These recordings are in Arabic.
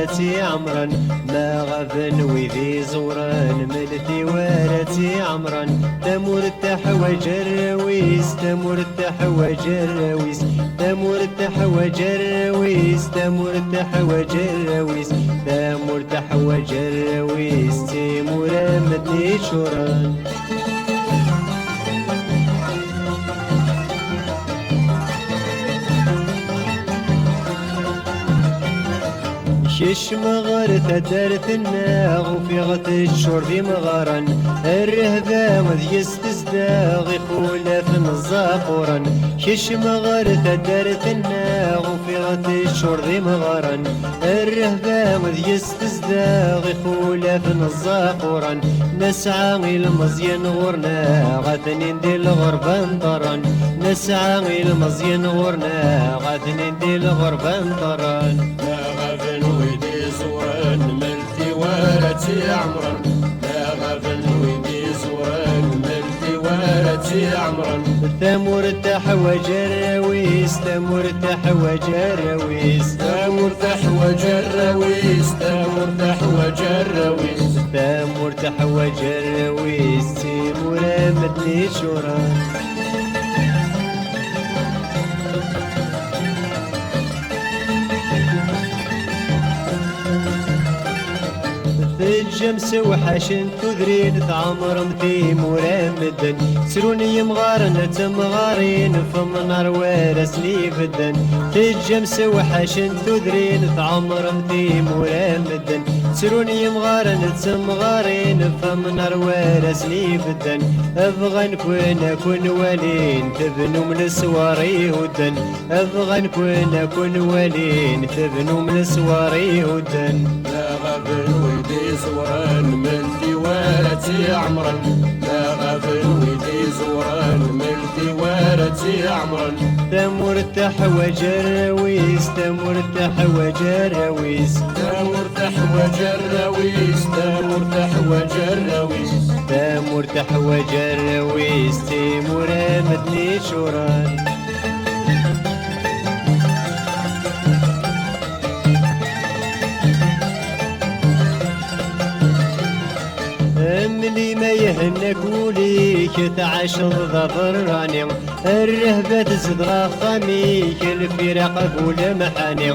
ورتي عمرا ما غفن وذي زوران ملتي ورتي عمرا تمر تحوج الرويس تمر تحوج الرويس تمر تحوج الرويس تمر تحوج الرويس تمر تحوج الرويس تيمور مدني شوران شش مغارث درث الناغ وفي غت الشرب مغارا الرهبة مذ يستزداغ يقول في الزاقورا شش مغارث درث الناغ وفي غت الشرب مغارا الرهبة مذ يستزداغ يقول في الزاقورا نسعى المزين غورنا غاثنين دي الغربة انطرا نسعى المزين غورنا غاثنين دي الغربة انطرا ويدي زوران ملتي ورتي عمرا لا غفل ويدي زوران ملتي ورتي عمرا تمر تحوج الرويس تمر تحوج الرويس تمر تحوج الرويس تمر تحوج الرويس تمر تحوج الرويس تيمور مدني شوران الجمس وحشن تذرين ثعمر مثيم ورمدن سروني مغارن تمغارين فمنار ورسني بدن الجمس وحشن تذرين ثعمر مثيم ورمدن سروني مغارن تمغارين فمنار ورسني بدن ابغى نكون ولين تبنوا من السواري ودن ابغى نكون ولين تبنوا من السواري ودن لا غفل ويدي زوران ملتي ورتي عمرا لا غفل ويدي زوران ملتي ورتي عمرا تمر تحوج الرويس تمر تحوج الرويس تمر تحوج الرويس تمر تحوج الرويس تمر تحوج الرويس تيمور مدني شوران املي ما يهنك وليك تعاش الظفراني الرهبة تزدغى خميك الفراق بول محاني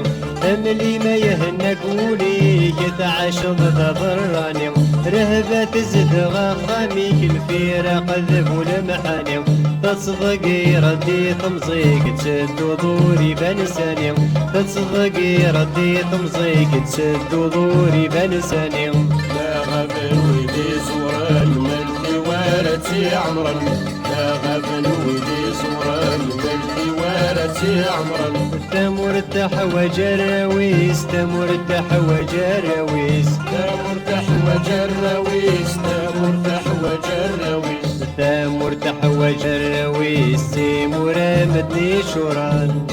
املي ما يهنك وليك تعاش الظفراني رهبة تزدغى خميك الفراق بول محاني تصدقي ردي تمزيك تسد ضوري بنساني تصدقي ردي تمزيك تسد ضوري بنساني لا غفل ويدي زوران ملتي ورتي عمرا لا غفل ويدي زوران ملتي ورتي عمرا تمر تحوج الرويس تمر تحوج الرويس تمر تحوج الرويس تمر تحوج الرويس تمر تحوج الرويس تيمور مدني شوران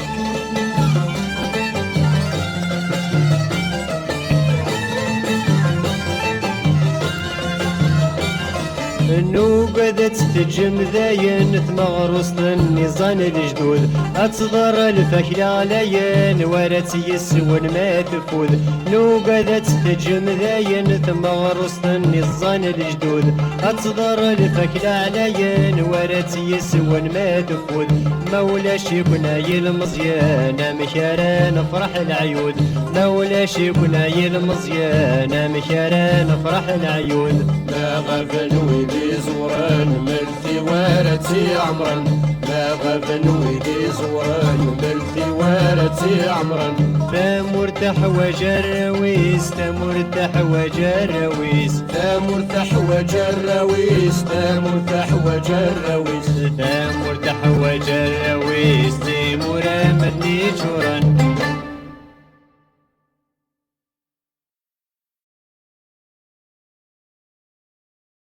نوقدت تجم ذاين تمغروس النظام الجدود أتصدر الفكرة لين ورت يسون ما تفوذ نوقدت تجم ذاين تمغروس النظام الجدود أتصدر الفكرة لين ورت يسون ما تفوذ مولاش يكون يلمزيان مكاران فرح العيود مولاش يكون يلمزيان مكاران فرح العيود لا غفل ويدي زوران ملتي ورتي عمرا لا غفل ويدي زوران ملتي ورتي عمرا تمر تحوج الرويس تمر تحوج الرويس تمر تحوج الرويس تمر تحوج الرويس تمر تحوج الرويس تيمور مدني شوران